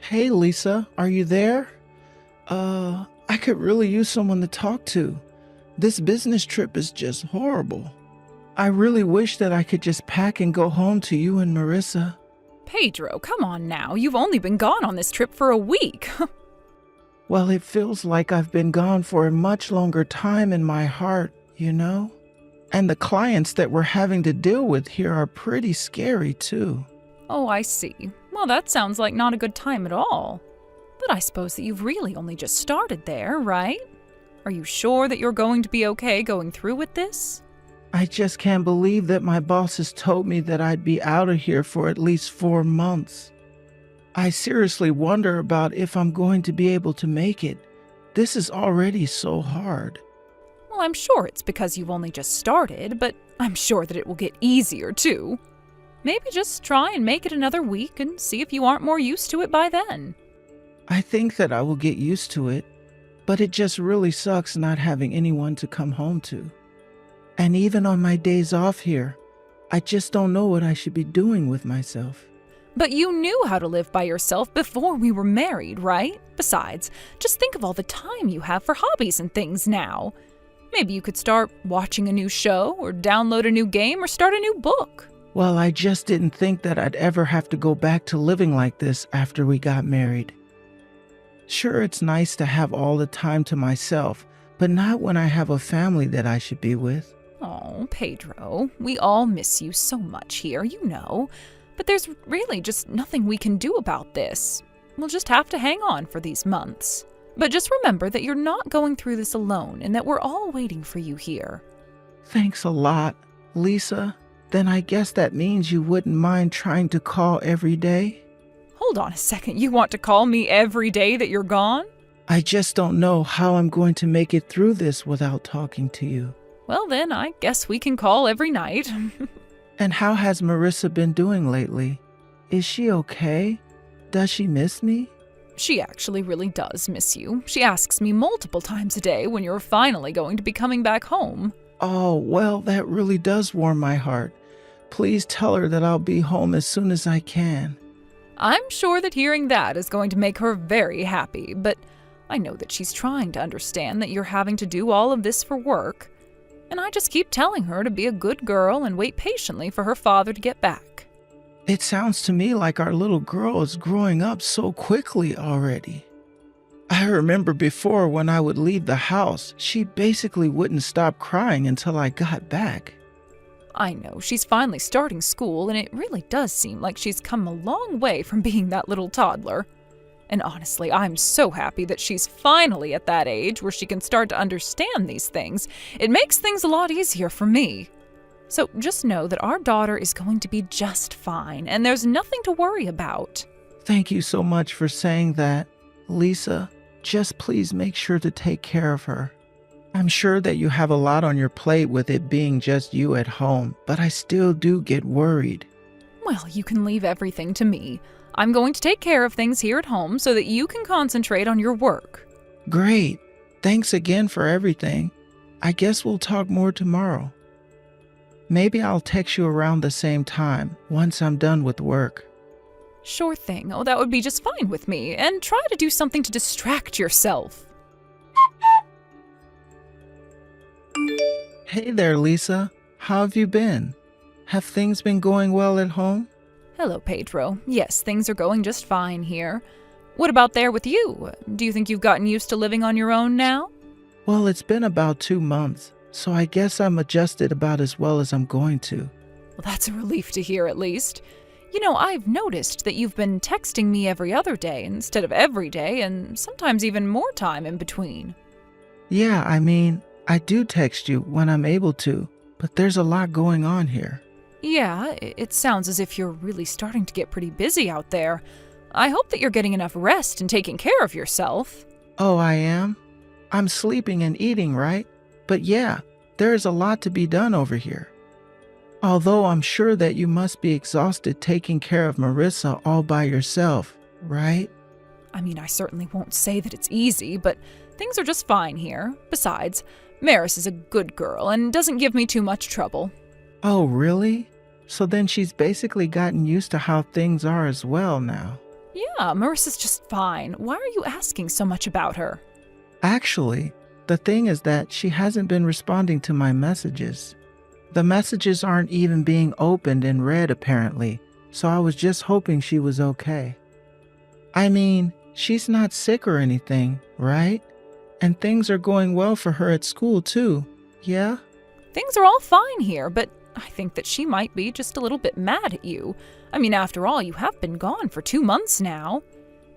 Hey Lisa, are you there? I could really use someone to talk to. This business trip is just horrible. I really wish that I could just pack and go home to you and Marissa. Pedro, come on now. You've only been gone on this trip for a week. Well, it feels like I've been gone for a much longer time in my heart, you know? And the clients that we're having to deal with here are pretty scary too. Oh, I see. Well, that sounds like not a good time at all. But I suppose that you've really only just started there, right? Are you sure that you're going to be okay going through with this? I just can't believe that my bosses told me that I'd be out of here for at least 4 months. I seriously wonder about if I'm going to be able to make it. This is already so hard. Well, I'm sure it's because you've only just started, but I'm sure that it will get easier too. Maybe just try and make it another week and see if you aren't more used to it by then. I think that I will get used to it, but it just really sucks not having anyone to come home to. And even on my days off here, I just don't know what I should be doing with myself. But you knew how to live by yourself before we were married, right? Besides, just think of all the time you have for hobbies and things now. Maybe you could start watching a new show, or download a new game, or start a new book. Well, I just didn't think that I'd ever have to go back to living like this after we got married. Sure, it's nice to have all the time to myself, but not when I have a family that I should be with. Oh, Pedro, we all miss you so much here, you know. But there's really just nothing we can do about this. We'll just have to hang on for these months. But just remember that you're not going through this alone and that we're all waiting for you here. Thanks a lot, Lisa. Then I guess that means you wouldn't mind trying to call every day? Hold on a second, you want to call me every day that you're gone? I just don't know how I'm going to make it through this without talking to you. Well then, I guess we can call every night. And how has Marissa been doing lately? Is she okay? Does she miss me? She actually really does miss you. She asks me multiple times a day when you're finally going to be coming back home. Oh, well, that really does warm my heart. Please tell her that I'll be home as soon as I can. I'm sure that hearing that is going to make her very happy, but I know that she's trying to understand that you're having to do all of this for work. And I just keep telling her to be a good girl and wait patiently for her father to get back. It sounds to me like our little girl is growing up so quickly already. I remember before when I would leave the house, she basically wouldn't stop crying until I got back. I know, she's finally starting school, and it really does seem like she's come a long way from being that little toddler. And honestly, I'm so happy that she's finally at that age where she can start to understand these things. It makes things a lot easier for me. So just know that our daughter is going to be just fine, and there's nothing to worry about. Thank you so much for saying that. Lisa, just please make sure to take care of her. I'm sure that you have a lot on your plate with it being just you at home, but I still do get worried. Well, you can leave everything to me. I'm going to take care of things here at home so that you can concentrate on your work. Great. Thanks again for everything. I guess we'll talk more tomorrow. Maybe I'll text you around the same time, once I'm done with work. Sure thing. Oh, that would be just fine with me. And try to do something to distract yourself. Hey there, Lisa. How have you been? Have things been going well at home? Hello, Pedro. Yes, things are going just fine here. What about there with you? Do you think you've gotten used to living on your own now? Well, it's been about 2 months, so I guess I'm adjusted about as well as I'm going to. Well, that's a relief to hear at least. You know, I've noticed that you've been texting me every other day instead of every day, and sometimes even more time in between. Yeah, I do text you when I'm able to, but there's a lot going on here. Yeah, it sounds as if you're really starting to get pretty busy out there. I hope that you're getting enough rest and taking care of yourself. Oh, I am? I'm sleeping and eating, right? But yeah, there is a lot to be done over here. Although I'm sure that you must be exhausted taking care of Marissa all by yourself, right? I certainly won't say that it's easy, but things are just fine here. Besides, Maris is a good girl and doesn't give me too much trouble. Oh, really? So then she's basically gotten used to how things are as well now. Yeah, Marissa's just fine. Why are you asking so much about her? Actually, the thing is that she hasn't been responding to my messages. The messages aren't even being opened and read apparently, so I was just hoping she was okay. I mean, she's not sick or anything, right? And things are going well for her at school too, yeah? Things are all fine here, but I think that she might be just a little bit mad at you. I mean, after all, you have been gone for 2 months now.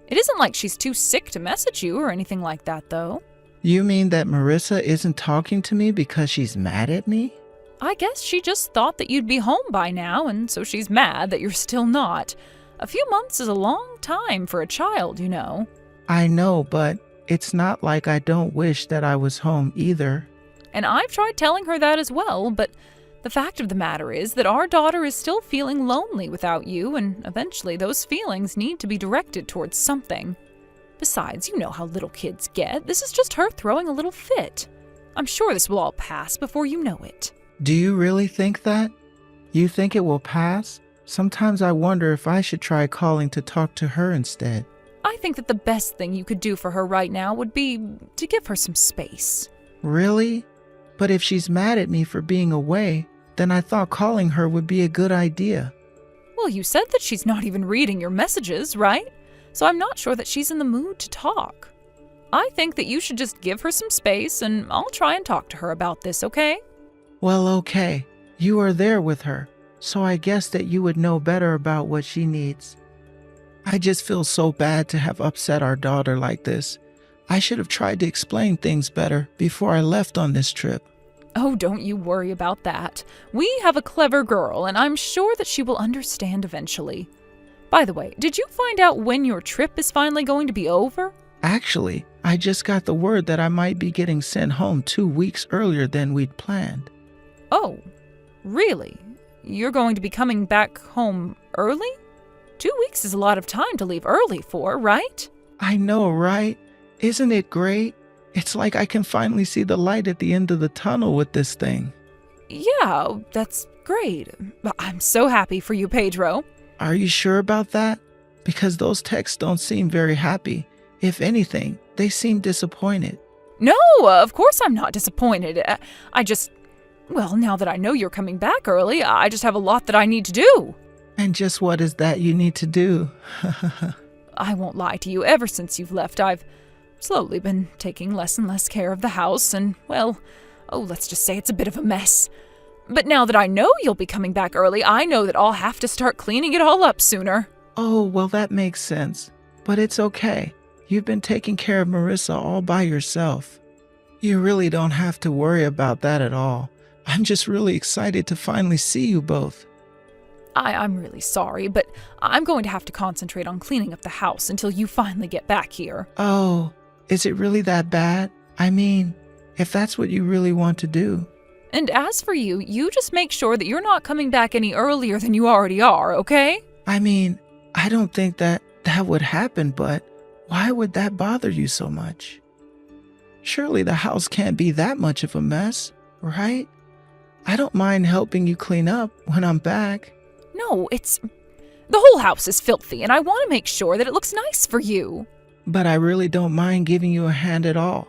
It isn't like she's too sick to message you or anything like that, though. You mean that Marissa isn't talking to me because she's mad at me? I guess she just thought that you'd be home by now, and so she's mad that you're still not. A few months is a long time for a child, you know. I know, but it's not like I don't wish that I was home either. And I've tried telling her that as well, but the fact of the matter is that our daughter is still feeling lonely without you, and eventually those feelings need to be directed towards something. Besides, you know how little kids get. This is just her throwing a little fit. I'm sure this will all pass before you know it. Do you really think that? You think it will pass? Sometimes I wonder if I should try calling to talk to her instead. I think that the best thing you could do for her right now would be to give her some space. Really? But if she's mad at me for being away, then I thought calling her would be a good idea. Well, you said that she's not even reading your messages, right? So I'm not sure that she's in the mood to talk. I think that you should just give her some space, and I'll try and talk to her about this, okay? Well, okay. You are there with her, so I guess that you would know better about what she needs. I just feel so bad to have upset our daughter like this. I should have tried to explain things better before I left on this trip. Oh, don't you worry about that. We have a clever girl, and I'm sure that she will understand eventually. By the way, did you find out when your trip is finally going to be over? Actually, I just got the word that I might be getting sent home 2 weeks earlier than we'd planned. Oh, really? You're going to be coming back home early? 2 weeks is a lot of time to leave early for, right? I know, right? Isn't it great? It's like I can finally see the light at the end of the tunnel with this thing. Yeah, that's great. I'm so happy for you, Pedro. Are you sure about that? Because those texts don't seem very happy. If anything, they seem disappointed. No, of course I'm not disappointed. Well, now that I know you're coming back early, I just have a lot that I need to do. And just what is that you need to do? I won't lie to you, ever since you've left, I've slowly been taking less and less care of the house, and, well, let's just say it's a bit of a mess. But now that I know you'll be coming back early, I know that I'll have to start cleaning it all up sooner. Oh, well, that makes sense. But it's okay. You've been taking care of Marissa all by yourself. You really don't have to worry about that at all. I'm just really excited to finally see you both. I'm really sorry, but I'm going to have to concentrate on cleaning up the house until you finally get back here. Oh, is it really that bad? I mean, if that's what you really want to do. And as for you, you just make sure that you're not coming back any earlier than you already are, okay? I mean, I don't think that would happen, but why would that bother you so much? Surely the house can't be that much of a mess, right? I don't mind helping you clean up when I'm back. No, the whole house is filthy, and I want to make sure that it looks nice for you. But I really don't mind giving you a hand at all.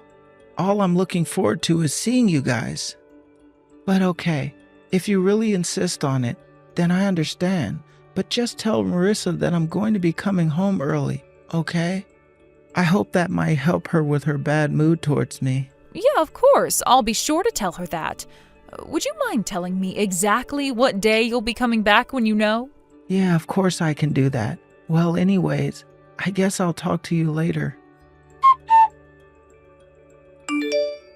All I'm looking forward to is seeing you guys. But okay, if you really insist on it, then I understand. But just tell Marissa that I'm going to be coming home early, okay? I hope that might help her with her bad mood towards me. Yeah, of course. I'll be sure to tell her that. Would you mind telling me exactly what day you'll be coming back when you know? Yeah, of course I can do that. Well, anyways, I guess I'll talk to you later.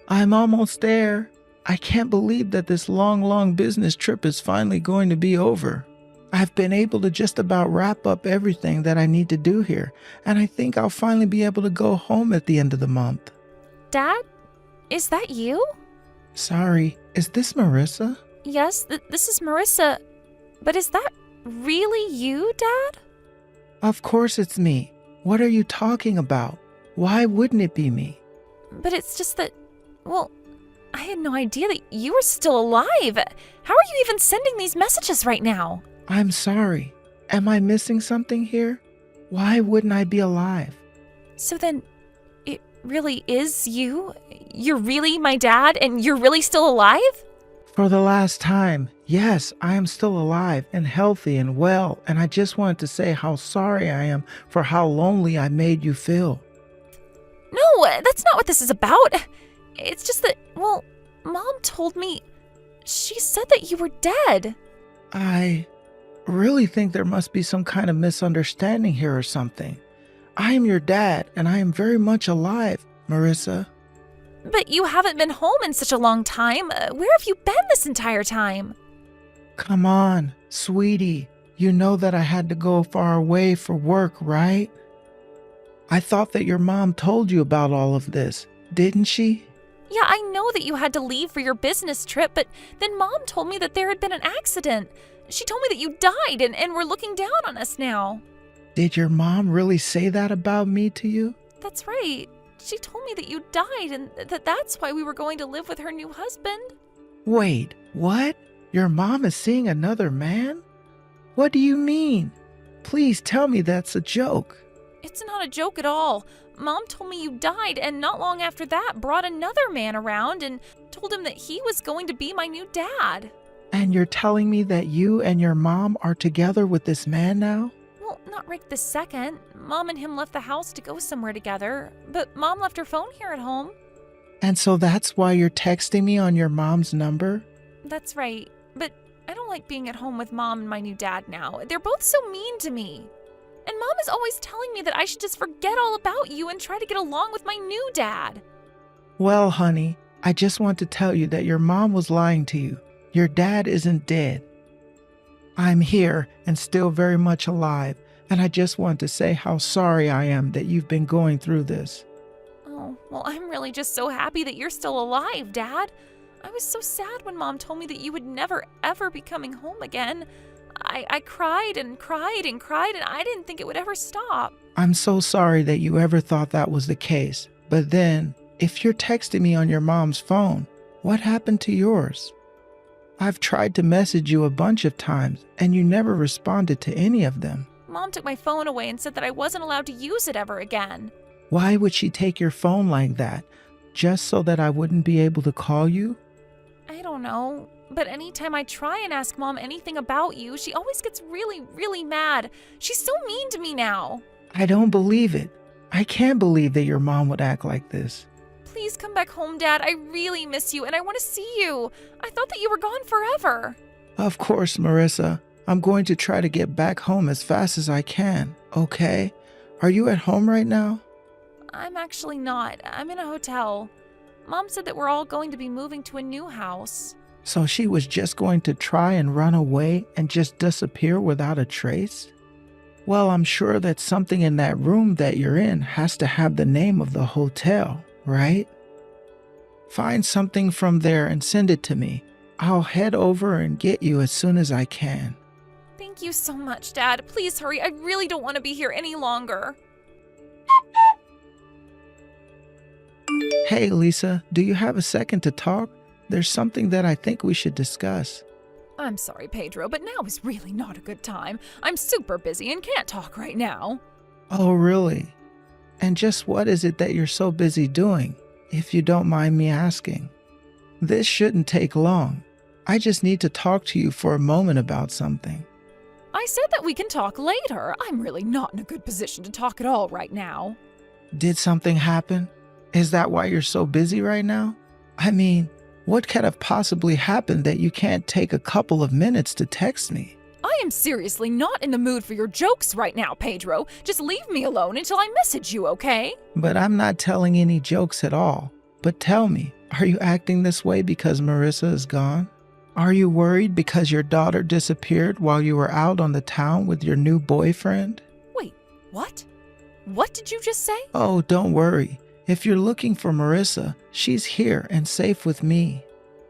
I'm almost there. I can't believe that this long business trip is finally going to be over. I've been able to just about wrap up everything that I need to do here, and I think I'll finally be able to go home at the end of the month. Dad? Is that you? Sorry, is this Marissa? Yes, this is Marissa. But is that really you, Dad? Of course it's me. What are you talking about? Why wouldn't it be me? But it's just that, well, I had no idea that you were still alive. How are you even sending these messages right now? I'm sorry. Am I missing something here? Why wouldn't I be alive? So then, it really is you? You're really my dad, and you're really still alive? For the last time, yes, I am still alive and healthy and well, and I just wanted to say how sorry I am for how lonely I made you feel. No, that's not what this is about. It's just that, well, Mom told me. She said that you were dead. I really think there must be some kind of misunderstanding here or something. I am your dad, and I am very much alive, Marissa. But you haven't been home in such a long time. Where have you been this entire time? Come on, sweetie. You know that I had to go far away for work, right? I thought that your mom told you about all of this, didn't she? Yeah, I know that you had to leave for your business trip, but then Mom told me that there had been an accident. She told me that you died and were looking down on us now. Did your mom really say that about me to you? That's right. She told me that you died and that's why we were going to live with her new husband. Wait, what? Your mom is seeing another man? What do you mean? Please tell me that's a joke. It's not a joke at all. Mom told me you died, and not long after that brought another man around and told him that he was going to be my new dad. And you're telling me that you and your mom are together with this man now? Well, not right this second. Mom and him left the house to go somewhere together, but Mom left her phone here at home. And so that's why you're texting me on your mom's number? That's right, but I don't like being at home with Mom and my new dad now. They're both so mean to me. And Mom is always telling me that I should just forget all about you and try to get along with my new dad. Well, honey, I just want to tell you that your mom was lying to you. Your dad isn't dead. I'm here and still very much alive, and I just want to say how sorry I am that you've been going through this. Oh, well, I'm really just so happy that you're still alive, Dad. I was so sad when Mom told me that you would never, ever be coming home again. I cried and cried and cried, and I didn't think it would ever stop. I'm so sorry that you ever thought that was the case. But then, if you're texting me on your mom's phone, what happened to yours? I've tried to message you a bunch of times, and you never responded to any of them. Mom took my phone away and said that I wasn't allowed to use it ever again. Why would she take your phone like that? Just so that I wouldn't be able to call you? I don't know. But anytime I try and ask Mom anything about you, she always gets really, really mad. She's so mean to me now. I don't believe it. I can't believe that your mom would act like this. Please come back home, Dad. I really miss you and I want to see you. I thought that you were gone forever. Of course, Marissa. I'm going to try to get back home as fast as I can, okay? Are you at home right now? I'm actually not. I'm in a hotel. Mom said that we're all going to be moving to a new house. So she was just going to try and run away and just disappear without a trace? Well, I'm sure that something in that room that you're in has to have the name of the hotel, right? Find something from there and send it to me. I'll head over and get you as soon as I can. Thank you so much, Dad. Please hurry. I really don't want to be here any longer. Hey, Lisa, do you have a second to talk? There's something that I think we should discuss. I'm sorry, Pedro, but now is really not a good time. I'm super busy and can't talk right now. Oh, really? And just what is it that you're so busy doing, if you don't mind me asking? This shouldn't take long. I just need to talk to you for a moment about something. I said that we can talk later. I'm really not in a good position to talk at all right now. Did something happen? Is that why you're so busy right now? I mean, what could have possibly happened that you can't take a couple of minutes to text me? I am seriously not in the mood for your jokes right now, Pedro. Just leave me alone until I message you, okay? But I'm not telling any jokes at all. But tell me, are you acting this way because Marissa is gone? Are you worried because your daughter disappeared while you were out on the town with your new boyfriend? Wait, what? What did you just say? Oh, don't worry. If you're looking for Marissa, she's here and safe with me.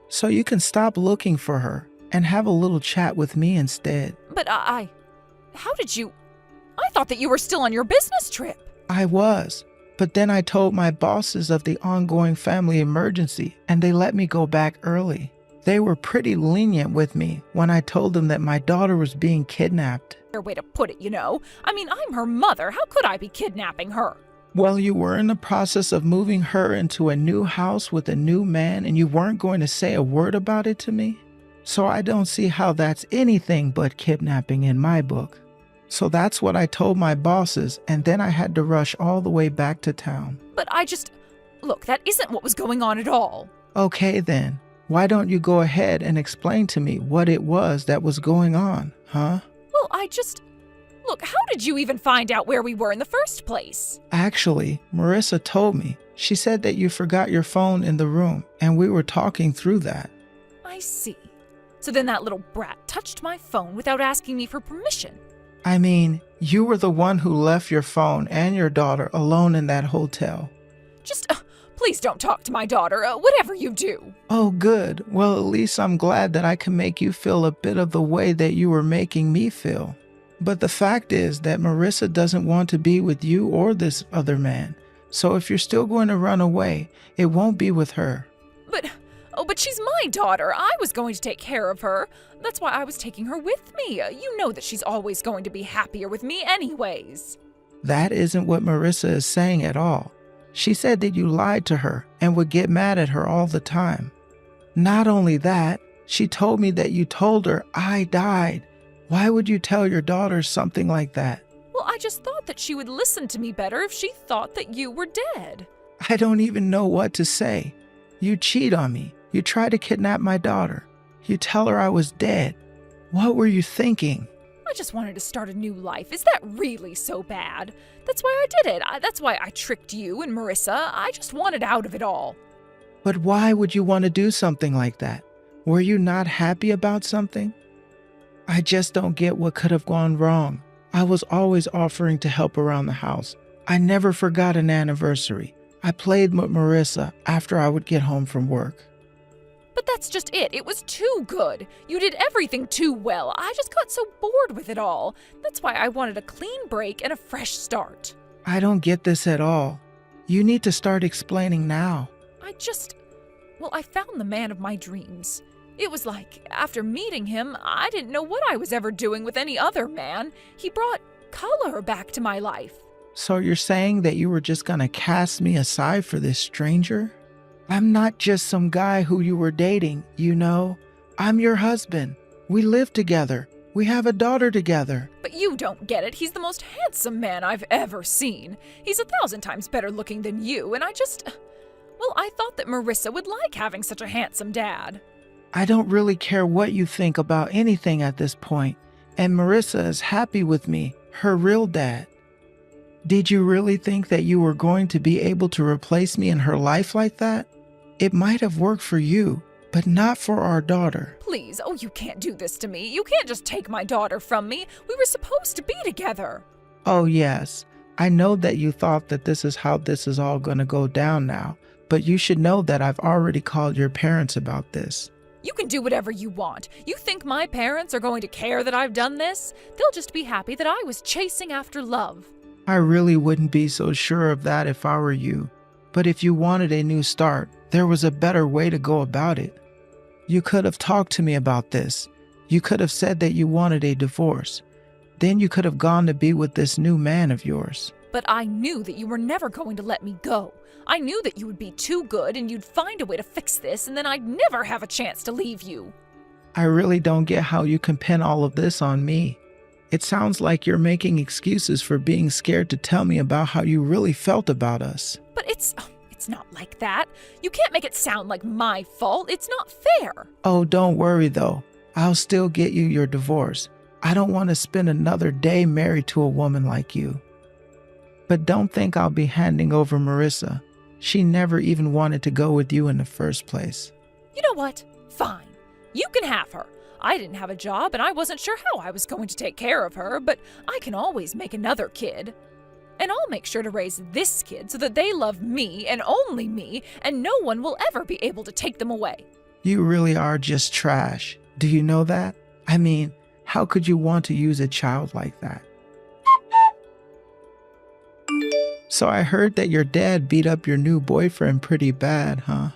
So you can stop looking for her and have a little chat with me instead. But how did you? I thought that you were still on your business trip. I was, but then I told my bosses of the ongoing family emergency and they let me go back early. They were pretty lenient with me when I told them that my daughter was being kidnapped. Fair way to put it, you know. I mean, I'm her mother. How could I be kidnapping her? Well, you were in the process of moving her into a new house with a new man, and you weren't going to say a word about it to me? So I don't see how that's anything but kidnapping in my book. So that's what I told my bosses, and then I had to rush all the way back to town. But look, that isn't what was going on at all. Okay then, why don't you go ahead and explain to me what it was that was going on, huh? Well, look, how did you even find out where we were in the first place? Actually, Marissa told me. She said that you forgot your phone in the room, and we were talking through that. I see. So then that little brat touched my phone without asking me for permission. I mean, you were the one who left your phone and your daughter alone in that hotel. Please don't talk to my daughter, whatever you do. Oh, good. Well, at least I'm glad that I can make you feel a bit of the way that you were making me feel. But the fact is that Marissa doesn't want to be with you or this other man. So if you're still going to run away, it won't be with her. But she's my daughter. I was going to take care of her. That's why I was taking her with me. You know that she's always going to be happier with me anyways. That isn't what Marissa is saying at all. She said that you lied to her and would get mad at her all the time. Not only that, she told me that you told her I died. Why would you tell your daughter something like that? Well, I just thought that she would listen to me better if she thought that you were dead. I don't even know what to say. You cheat on me. You try to kidnap my daughter. You tell her I was dead. What were you thinking? I just wanted to start a new life. Is that really so bad? That's why I did it. That's why I tricked you and Marissa. I just wanted out of it all. But why would you want to do something like that? Were you not happy about something? I just don't get what could have gone wrong. I was always offering to help around the house. I never forgot an anniversary. I played with Marissa after I would get home from work. But that's just it. It was too good. You did everything too well. I just got so bored with it all. That's why I wanted a clean break and a fresh start. I don't get this at all. You need to start explaining now. I found the man of my dreams. It was like, after meeting him, I didn't know what I was ever doing with any other man. He brought color back to my life. So you're saying that you were just gonna cast me aside for this stranger? I'm not just some guy who you were dating, you know. I'm your husband. We live together. We have a daughter together. But you don't get it. He's the most handsome man I've ever seen. He's 1,000 times better looking than you, and I thought that Marissa would like having such a handsome dad. I don't really care what you think about anything at this point, and Marissa is happy with me, her real dad. Did you really think that you were going to be able to replace me in her life like that? It might have worked for you, but not for our daughter. Please, you can't do this to me. You can't just take my daughter from me. We were supposed to be together. Oh yes, I know that you thought that this is how this is all going to go down now, but you should know that I've already called your parents about this. You can do whatever you want. You think my parents are going to care that I've done this? They'll just be happy that I was chasing after love. I really wouldn't be so sure of that if I were you. But if you wanted a new start, there was a better way to go about it. You could have talked to me about this. You could have said that you wanted a divorce. Then you could have gone to be with this new man of yours. But I knew that you were never going to let me go. I knew that you would be too good and you'd find a way to fix this, and then I'd never have a chance to leave you. I really don't get how you can pin all of this on me. It sounds like you're making excuses for being scared to tell me about how you really felt about us. But it's not like that. You can't make it sound like my fault. It's not fair. Oh, don't worry though. I'll still get you your divorce. I don't want to spend another day married to a woman like you. But don't think I'll be handing over Marissa. She never even wanted to go with you in the first place. You know what? Fine. You can have her. I didn't have a job and I wasn't sure how I was going to take care of her, but I can always make another kid. And I'll make sure to raise this kid so that they love me and only me, and no one will ever be able to take them away. You really are just trash. Do you know that? I mean, how could you want to use a child like that? So I heard that your dad beat up your new boyfriend pretty bad, huh?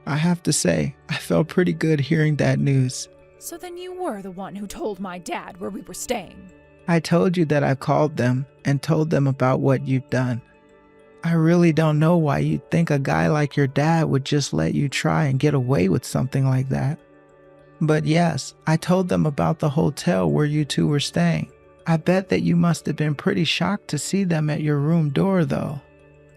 I have to say, I felt pretty good hearing that news. So then you were the one who told my dad where we were staying. I told you that I called them and told them about what you've done. I really don't know why you'd think a guy like your dad would just let you try and get away with something like that. But yes, I told them about the hotel where you two were staying. I bet that you must have been pretty shocked to see them at your room door, though.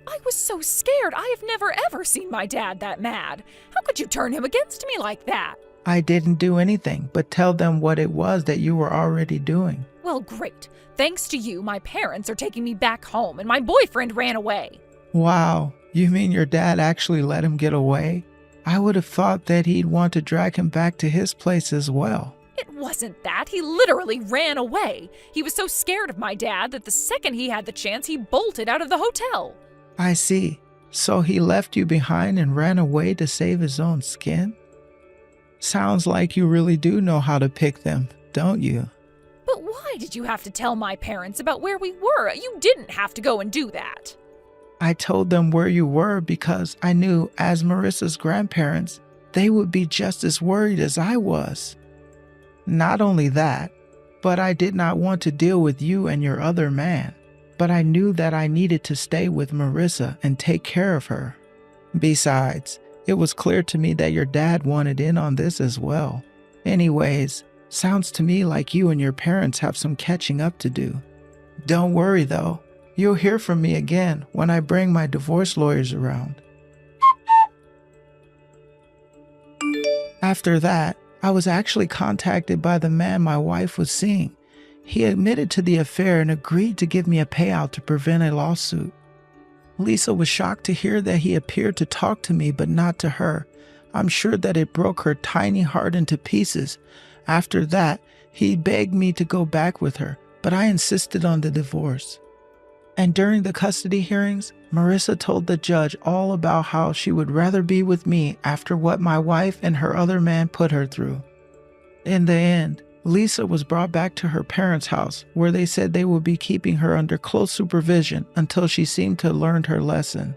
I was so scared. I have never ever seen my dad that mad. How could you turn him against me like that? I didn't do anything but tell them what it was that you were already doing. Well, great. Thanks to you, my parents are taking me back home and my boyfriend ran away. Wow, you mean your dad actually let him get away? I would have thought that he'd want to drag him back to his place as well. It wasn't that. He literally ran away. He was so scared of my dad that the second he had the chance, he bolted out of the hotel. I see. So he left you behind and ran away to save his own skin? Sounds like you really do know how to pick them, don't you? But why did you have to tell my parents about where we were? You didn't have to go and do that. I told them where you were because I knew, as Marissa's grandparents, they would be just as worried as I was. Not only that, but I did not want to deal with you and your other man. But I knew that I needed to stay with Marissa and take care of her. Besides, it was clear to me that your dad wanted in on this as well. Anyways, sounds to me like you and your parents have some catching up to do. Don't worry though, you'll hear from me again when I bring my divorce lawyers around. After that, I was actually contacted by the man my wife was seeing. He admitted to the affair and agreed to give me a payout to prevent a lawsuit. Lisa was shocked to hear that he appeared to talk to me but not to her. I'm sure that it broke her tiny heart into pieces. After that, he begged me to go back with her, but I insisted on the divorce. And during the custody hearings, Marissa told the judge all about how she would rather be with me after what my wife and her other man put her through. In the end, Lisa was brought back to her parents' house, where they said they would be keeping her under close supervision until she seemed to have learned her lesson.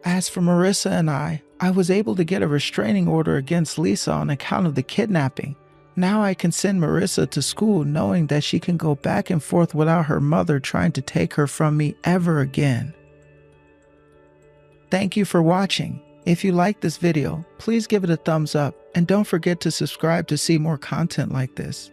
As for Marissa and I was able to get a restraining order against Lisa on account of the kidnapping. Now I can send Marissa to school knowing that she can go back and forth without her mother trying to take her from me ever again. Thank you for watching. If you liked this video, please give it a thumbs up and don't forget to subscribe to see more content like this.